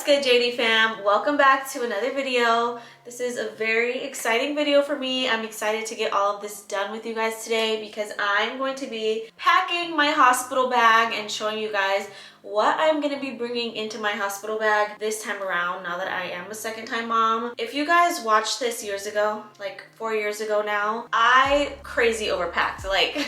good, JD fam? Welcome back to another video. This is a very exciting video for me. I'm excited to get all of this done with you guys today because I'm going to be packing my hospital bag and showing you guys what I'm going to be bringing into my hospital bag this time around now that I am a second-time mom. If you guys watched this years ago, like 4 years ago now, I crazy overpacked. Like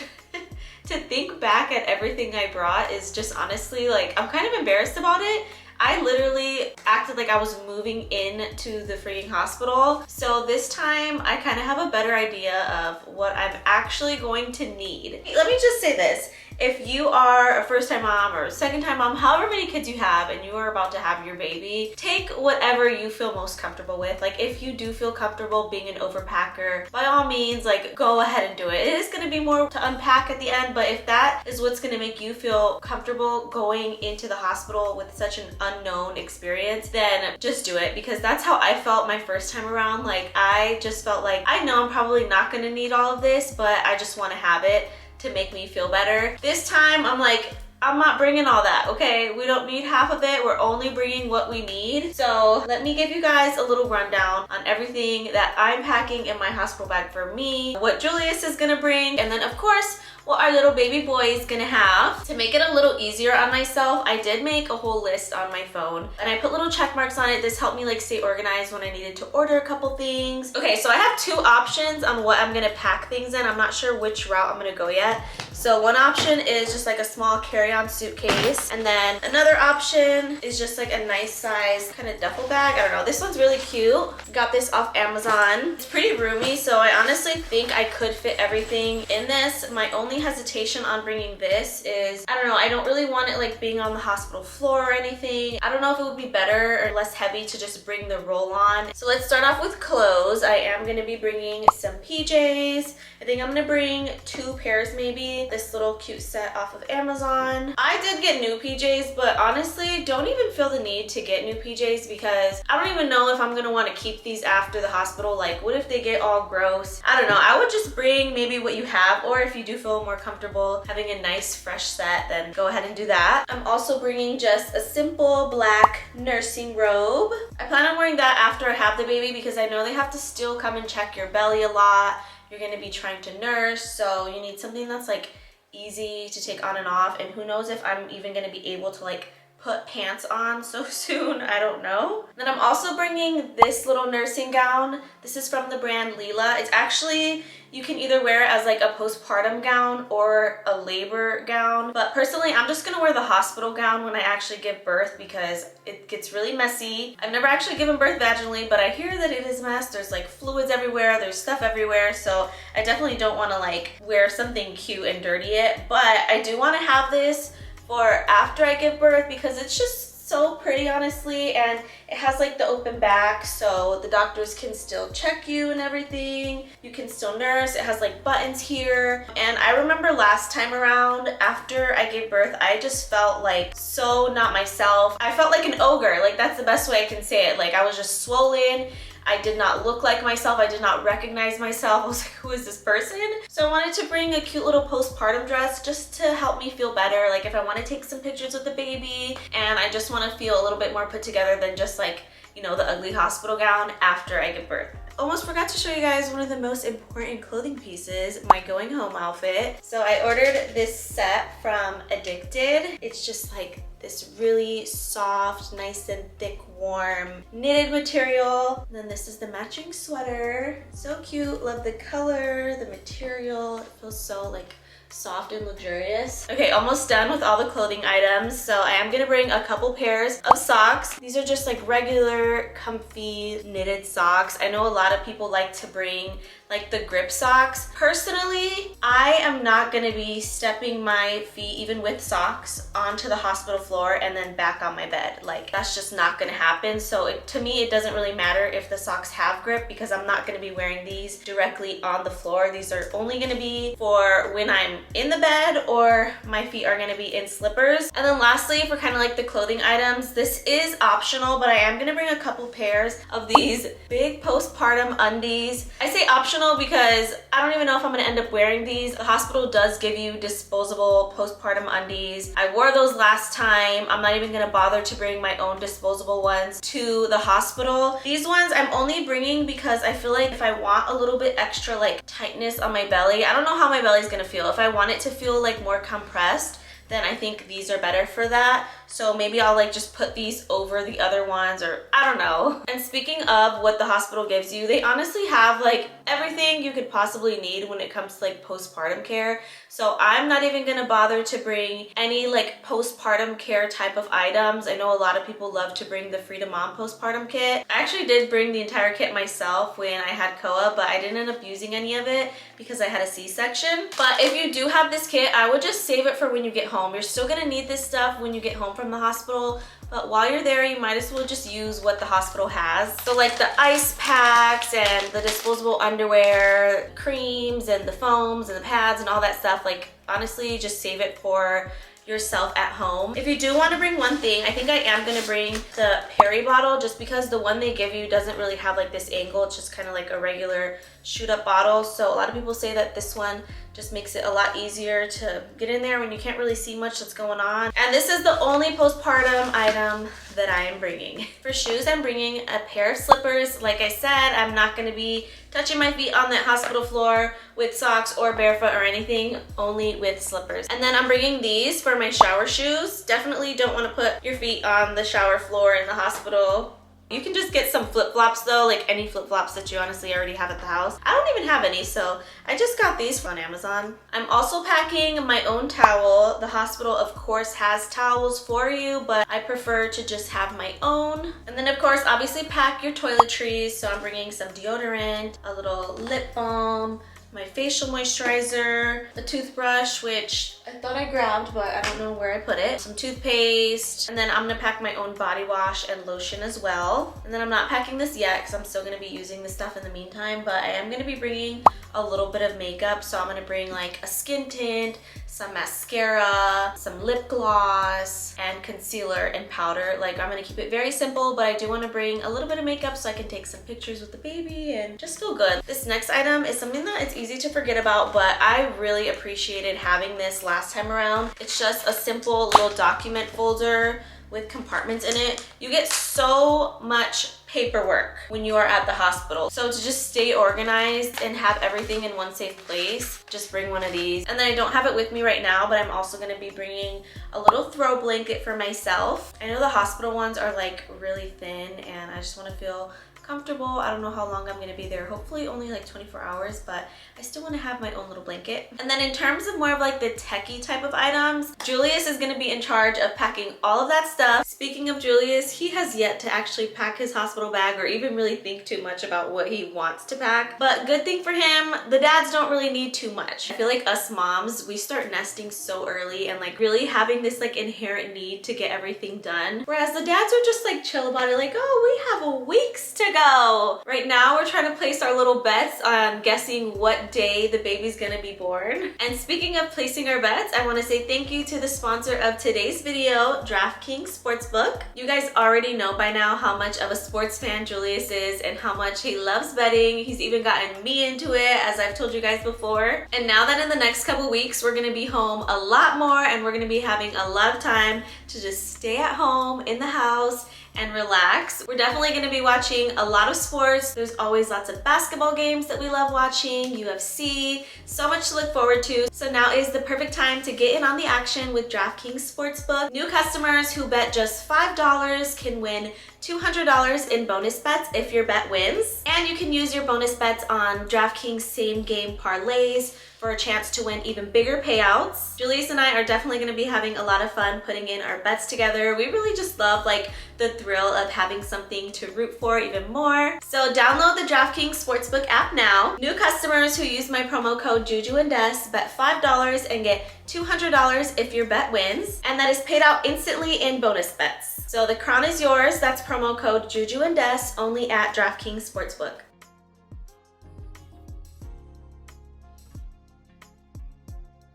to think back at everything I brought is just honestly like I'm kind of embarrassed about it. I literally acted like I was moving into the freaking hospital. So this time I kind of have a better idea of what I'm actually going to need. Let me just say this. If you are a first-time mom or a second-time mom, however many kids you have and you are about to have your baby, take whatever you feel most comfortable with. Like if you do feel comfortable being an overpacker, by all means, like go ahead and do it. It is going to be more to unpack at the end, but if that is what's going to make you feel comfortable going into the hospital with such an unknown experience, then just do it, because that's how I felt my first time around. Like I just felt like I know I'm probably not going to need all of this, but I just want to have it to make me feel better. This time I'm like, I'm not bringing all that, okay? We don't need half of it. We're only bringing what we need. So let me give you guys a little rundown on everything that I'm packing in my hospital bag for me, what Julius is gonna bring, and then of course, what our little baby boy is gonna have. To make it a little easier on myself, I did make a whole list on my phone and I put little check marks on it. This helped me like stay organized when I needed to order a couple things. Okay, so I have two options on what I'm gonna pack things in. I'm not sure which route I'm gonna go yet. So one option is just like a small carry-on suitcase, and then another option is just like a nice size kind of duffel bag. I don't know, this one's really cute. Got this off Amazon. It's pretty roomy, so I honestly think I could fit everything in this. My only hesitation on bringing this is, I don't know, I don't really want it like being on the hospital floor or anything. I don't know if it would be better or less heavy to just bring the roll-on. So let's start off with clothes. I am gonna be bringing some PJs. I think I'm gonna bring 2 pairs maybe. This little cute set off of Amazon. I did get new PJs, but honestly, don't even feel the need to get new PJs because I don't even know if I'm gonna want to keep these after the hospital. Like, what if they get all gross? I don't know. I would just bring maybe what you have, or if you do feel more comfortable having a nice fresh set, then go ahead and do that. I'm also bringing just a simple black nursing robe. I plan on wearing that after I have the baby because I know they have to still come and check your belly a lot. You're gonna be trying to nurse, so you need something that's like easy to take on and off, and who knows if I'm even gonna be able to like put pants on so soon. I don't know. Then I'm also bringing this little nursing gown. This is from the brand Leela. It's actually, you can either wear it as like a postpartum gown or a labor gown, but personally I'm just gonna wear the hospital gown when I actually give birth because it gets really messy. I've never actually given birth vaginally, but I hear that it is a mess. There's like fluids everywhere, there's stuff everywhere, so I definitely don't want to like wear something cute and dirty it, but I do want to have this for after I give birth because it's just so pretty, honestly, and it has like the open back so the doctors can still check you and everything. You can still nurse. It has like buttons here, and I remember last time around after I gave birth I just felt like so not myself. I felt like an ogre, like that's the best way I can say it. Like I was just swollen. I did not look like myself. I did not recognize myself. I was like, who is this person? So I wanted to bring a cute little postpartum dress just to help me feel better. Like if I want to take some pictures with the baby and I just want to feel a little bit more put together than just like, you know, the ugly hospital gown after I give birth. Almost forgot to show you guys one of the most important clothing pieces, my going home outfit. So I ordered this set from Addicted. It's just like this really soft, nice and thick, warm knitted material. And then this is the matching sweater. So cute, love the color, the material. It feels so like soft and luxurious. Okay, almost done with all the clothing items. So I am gonna bring a couple pairs of socks. These are just like regular, comfy, knitted socks. I know a lot of people like to bring like the grip socks. Personally, I am not gonna be stepping my feet, even with socks, onto the hospital floor and then back on my bed. Like that's just not gonna happen. So to me, it doesn't really matter if the socks have grip because I'm not gonna be wearing these directly on the floor. These are only gonna be for when I'm in the bed or my feet are gonna be in slippers. And then lastly, for kind of like the clothing items, this is optional, but I am gonna bring a couple pairs of these big postpartum undies. I say optional because I don't even know if I'm gonna end up wearing these. The hospital does give you disposable postpartum undies. I wore those last time. I'm not even gonna bother to bring my own disposable ones to the hospital. These ones I'm only bringing because I feel like if I want a little bit extra like tightness on my belly, I don't know how my belly's gonna feel. If I want it to feel like more compressed, then I think these are better for that. So maybe I'll like just put these over the other ones, or I don't know. And speaking of what the hospital gives you, they honestly have like everything you could possibly need when it comes to like postpartum care. So I'm not even gonna bother to bring any like postpartum care type of items. I know a lot of people love to bring the Freedom Mom postpartum kit. I actually did bring the entire kit myself when I had Koa, but I didn't end up using any of it because I had a C-section. But if you do have this kit, I would just save it for when you get home. You're still gonna need this stuff when you get home from the hospital, but while you're there, you might as well just use what the hospital has. So like the ice packs and the disposable underwear, creams and the foams and the pads and all that stuff, like honestly, just save it for yourself at home. If you do want to bring one thing, I think I am going to bring the Perry bottle, just because the one they give you doesn't really have like this angle. It's just kind of like a regular shoot up bottle. So a lot of people say that this one just makes it a lot easier to get in there when you can't really see much that's going on. And this is the only postpartum item that I am bringing. For shoes, I'm bringing a pair of slippers. Like I said, I'm not going to be touching my feet on that hospital floor with socks or barefoot or anything, only with slippers. And then I'm bringing these for my shower shoes. Definitely don't want to put your feet on the shower floor in the hospital. You can just get some flip-flops though, like any flip-flops that you honestly already have at the house. I don't even have any, so I just got these on Amazon. I'm also packing my own towel. The hospital, of course, has towels for you, but I prefer to just have my own. And then, of course, obviously pack your toiletries. So I'm bringing some deodorant, a little lip balm, my facial moisturizer, a toothbrush, which I thought I grabbed, but I don't know where I put it, some toothpaste, and then I'm gonna pack my own body wash and lotion as well. And then I'm not packing this yet because I'm still gonna be using this stuff in the meantime, but I am gonna be bringing a little bit of makeup. So I'm gonna bring like a skin tint, some mascara, some lip gloss, and concealer and powder. Like I'm gonna keep it very simple, but I do wanna bring a little bit of makeup so I can take some pictures with the baby and just feel good. This next item is something that it's easy to forget about, but I really appreciated having this last time around. It's just a simple little document folder with compartments in it. You get so much paperwork when you are at the hospital. So to just stay organized and have everything in one safe place, just bring one of these. And then I don't have it with me right now, but I'm also gonna be bringing a little throw blanket for myself. I know the hospital ones are like really thin and I just wanna feel comfortable. I don't know how long I'm gonna be there. Hopefully only like 24 hours, but I still wanna have my own little blanket. And then in terms of more of like the techie type of items, Julius is gonna be in charge of packing all of that stuff. Speaking of Julius, he has yet to actually pack his hospital bag or even really think too much about what he wants to pack. But good thing for him, the dads don't really need too much. I feel like us moms, we start nesting so early and like really having this like inherent need to get everything done. Whereas the dads are just like chill about it, like, oh, we have weeks to go. Right now, we're trying to place our little bets on guessing what day the baby's gonna be born. And speaking of placing our bets, I wanna say thank you to the sponsor of today's video, DraftKings Sportsbook. You guys already know by now how much of a sports fan Julius is and how much he loves betting. He's even gotten me into it, as I've told you guys before. And now that in the next couple weeks, we're gonna be home a lot more and we're gonna be having a lot of time to just stay at home in the house and relax. We're definitely gonna be watching a lot of sports. There's always lots of basketball games that we love watching, UFC, so much to look forward to. So now is the perfect time to get in on the action with DraftKings Sportsbook. New customers who bet just $5 can win $200 in bonus bets if your bet wins. And you can use your bonus bets on DraftKings same game parlays for a chance to win even bigger payouts. Julius and I are definitely gonna be having a lot of fun putting in our bets together. We really just love like the thrill of having something to root for even more. So download the DraftKings Sportsbook app now. New customers who use my promo code JuJu and Des bet $5 and get $200 if your bet wins. And that is paid out instantly in bonus bets. So the crown is yours. That's promo code JuJu and Des only at DraftKings Sportsbook.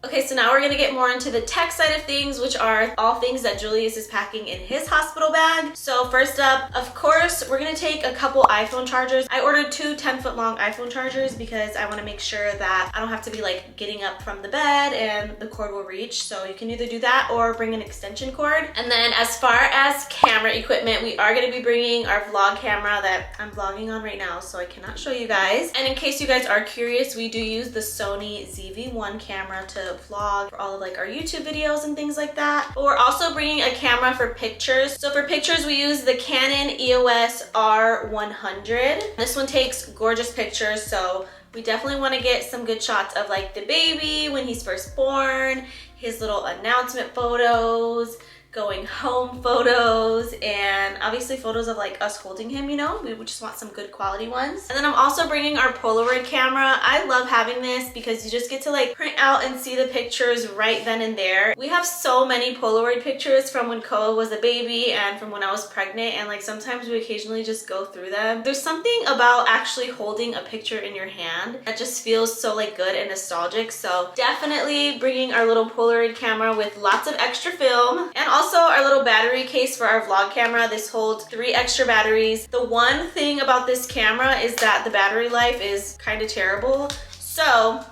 Okay, so now we're gonna get more into the tech side of things, which are all things that Julius is packing in his hospital bag. So first up, of course, we're gonna take a couple iPhone chargers. I ordered two 10-foot long iPhone chargers because I wanna make sure that I don't have to be like getting up from the bed and the cord will reach. So you can either do that or bring an extension cord. And then as far as camera equipment, we are gonna be bringing our vlog camera that I'm vlogging on right now, so I cannot show you guys. And in case you guys are curious, we do use the Sony ZV-1 camera to vlog for all of like our YouTube videos and things like that. But we're also bringing a camera for pictures. So for pictures, we use the Canon EOS R100. This one takes gorgeous pictures, so we definitely want to get some good shots of like the baby when he's first born, his little announcement photos, going home photos, and obviously photos of like us holding him, you know. We just want some good quality ones. And then I'm also bringing our Polaroid camera. I love having this because you just get to like print out and see the pictures right then and there. We have so many Polaroid pictures from when Koa was a baby and from when I was pregnant, and like sometimes we occasionally just go through them. There's something about actually holding a picture in your hand that just feels so like good and nostalgic. So definitely bringing our little Polaroid camera with lots of extra film, and also our little battery case for our vlog camera. This holds 3 extra batteries. The one thing about this camera is that the battery life is kind of terrible, so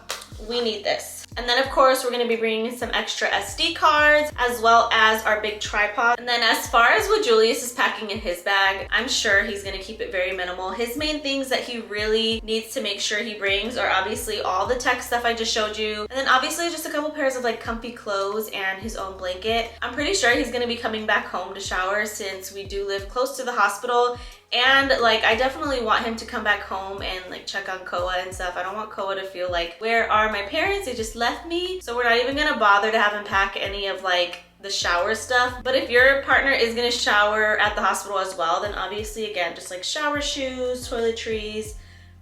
we need this. And then of course, we're gonna be bringing some extra SD cards as well as our big tripod. And then as far as what Julius is packing in his bag, I'm sure he's gonna keep it very minimal. His main things that he really needs to make sure he brings are obviously all the tech stuff I just showed you. And then obviously just a couple pairs of like comfy clothes and his own blanket. I'm pretty sure he's gonna be coming back home to shower since we do live close to the hospital. And like, I definitely want him to come back home and like check on Koa and stuff. I don't want Koa to feel like, where are my parents? They just left me. So we're not even gonna bother to have him pack any of like the shower stuff. But if your partner is gonna shower at the hospital as well, then obviously again, just like shower shoes, toiletries,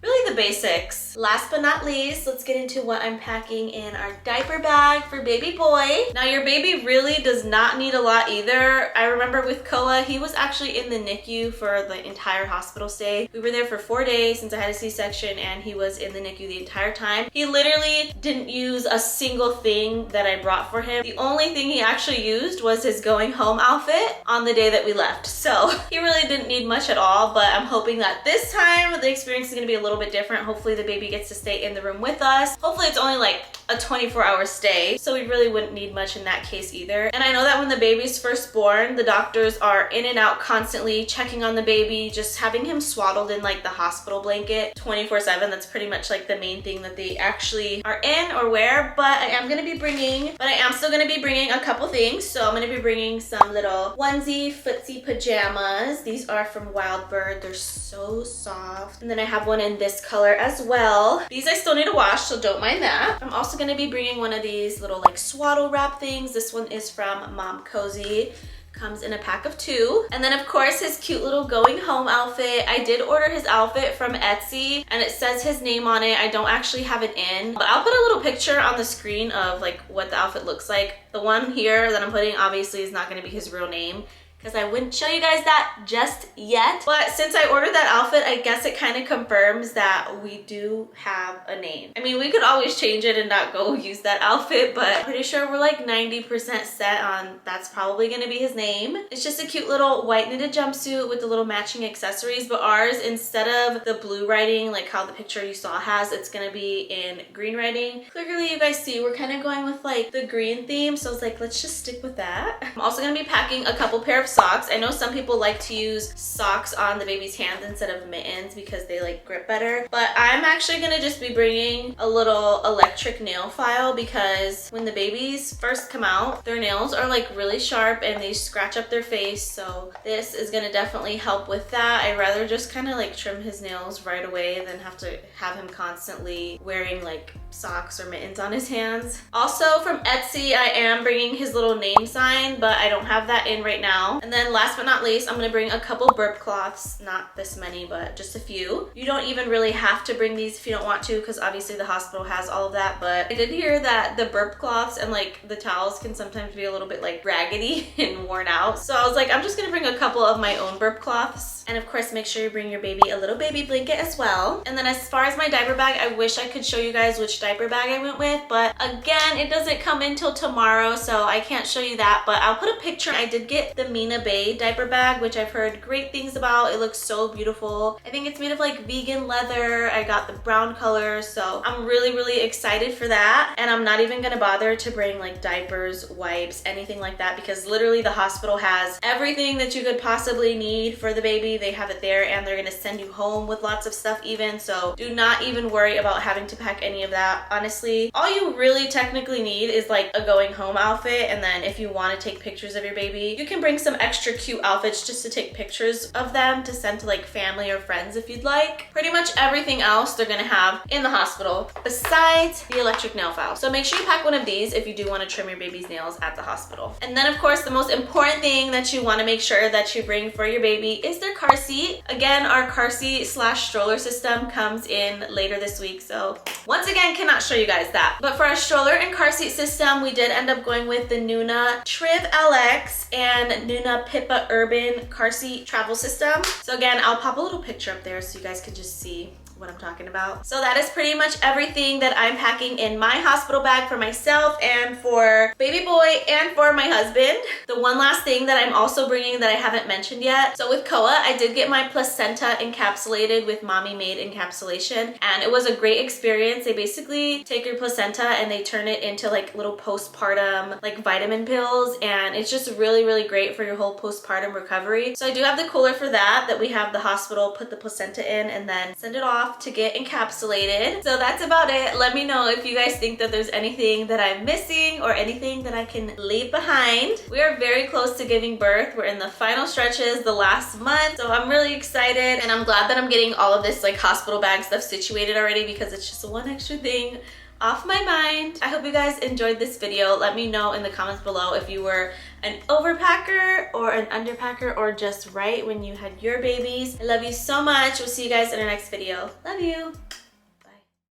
really the basics. Last but not least, let's get into what I'm packing in our diaper bag for baby boy. Now your baby really does not need a lot either. I remember with Koa, he was actually in the NICU for the entire hospital stay. We were there for 4 days since I had a C-section, and he was in the NICU the entire time. He literally didn't use a single thing that I brought for him. The only thing he actually used was his going home outfit on the day that we left. So he really didn't need much at all, but I'm hoping that this time the experience is gonna be a little bit different. Hopefully the baby gets to stay in the room with us. Hopefully it's only like a 24-hour stay, so we really wouldn't need much in that case either. And I know that when the baby's first born, the doctors are in and out constantly checking on the baby, just having him swaddled in like the hospital blanket 24/7. That's pretty much like the main thing that they actually are in or wear. But I am still gonna be bringing a couple things. So I'm gonna be bringing some little onesie footsie pajamas. These are from Wild Bird. They're so soft. And then I have one in this color as well. These I still need to wash, so don't mind that. I'm also gonna be bringing one of these little like swaddle wrap things. This one is from Mom Cozy. Comes in a pack of 2. And then of course his cute little going home outfit. I did order his outfit from Etsy and it says his name on it. I don't actually have it in, but I'll put a little picture on the screen of like what the outfit looks like. The one here that I'm putting obviously is not gonna be his real name, because I wouldn't show you guys that just yet. But since I ordered that outfit, I guess it kind of confirms that we do have a name. I mean, we could always change it and not go use that outfit, but I'm pretty sure we're like 90% set on that's probably gonna be his name. It's just a cute little white knitted jumpsuit with the little matching accessories, but ours, instead of the blue writing, like how the picture you saw has, it's gonna be in green writing. Clearly you guys see we're kind of going with like the green theme, so I was like, let's just stick with that. I'm also gonna be packing a couple pair of socks. I know some people like to use socks on the baby's hands instead of mittens because they like grip better, but I'm actually gonna just be bringing a little electric nail file because when the babies first come out, their nails are like really sharp and they scratch up their face, so this is gonna definitely help with that. I'd rather just kind of like trim his nails right away than have to have him constantly wearing like socks or mittens on his hands. Also from Etsy, I am bringing his little name sign, but I don't have that in right now. And then last but not least, I'm gonna bring a couple burp cloths, not this many, but just a few. You don't even really have to bring these if you don't want to, because obviously the hospital has all of that, but I did hear that the burp cloths and like the towels can sometimes be a little bit like raggedy and worn out. So I was like, I'm just gonna bring a couple of my own burp cloths that. And of course, make sure you bring your baby a little baby blanket as well. And then as far as my diaper bag, I wish I could show you guys which diaper bag I went with, but again, it doesn't come in till tomorrow, so I can't show you that, but I'll put a picture. I did get the Mina Bay diaper bag, which I've heard great things about. It looks so beautiful. I think it's made of like vegan leather. I got the brown color, so I'm really excited for that. And I'm not even gonna bother to bring like diapers, wipes, anything like that, because literally the hospital has everything that you could possibly need for the baby. They have it there, and they're gonna send you home with lots of stuff even, so do not even worry about having to pack any of that. Honestly, all you really technically need is like a going home outfit, and then if you want to take pictures of your baby, you can bring some extra cute outfits just to take pictures of them to send to like family or friends if you'd like. Pretty much everything else they're gonna have in the hospital besides the electric nail file. So make sure you pack one of these if you do want to trim your baby's nails at the hospital. And then of course, the most important thing that you want to make sure that you bring for your baby is their car seat. Again, our car seat slash stroller system comes in later this week, so once again, cannot show you guys that. But for our stroller and car seat system, we did end up going with the Nuna Triv LX and Nuna Pippa Urban car seat travel system. So again, I'll pop a little picture up there so you guys can just see what I'm talking about. So that is pretty much everything that I'm packing in my hospital bag for myself and for baby boy and for my husband. The one last thing that I'm also bringing that I haven't mentioned yet. So with Koa, I did get my placenta encapsulated with Mommy Made encapsulation, and it was a great experience. They basically take your placenta and they turn it into like little postpartum like vitamin pills, and it's just really great for your whole postpartum recovery. So I do have the cooler for that we have the hospital put the placenta in and then send it off to get encapsulated. So that's about it. Let me know if you guys think that there's anything that I'm missing or anything that I can leave behind. We are very close to giving birth. We're in the final stretches, the last month, so I'm really excited, and I'm glad that I'm getting all of this like hospital bag stuff situated already, because it's just one extra thing off my mind. I hope you guys enjoyed this video. Let me know in the comments below if you were an overpacker or an underpacker or just right when you had your babies. I love you so much. We'll see you guys in our next video. Love you.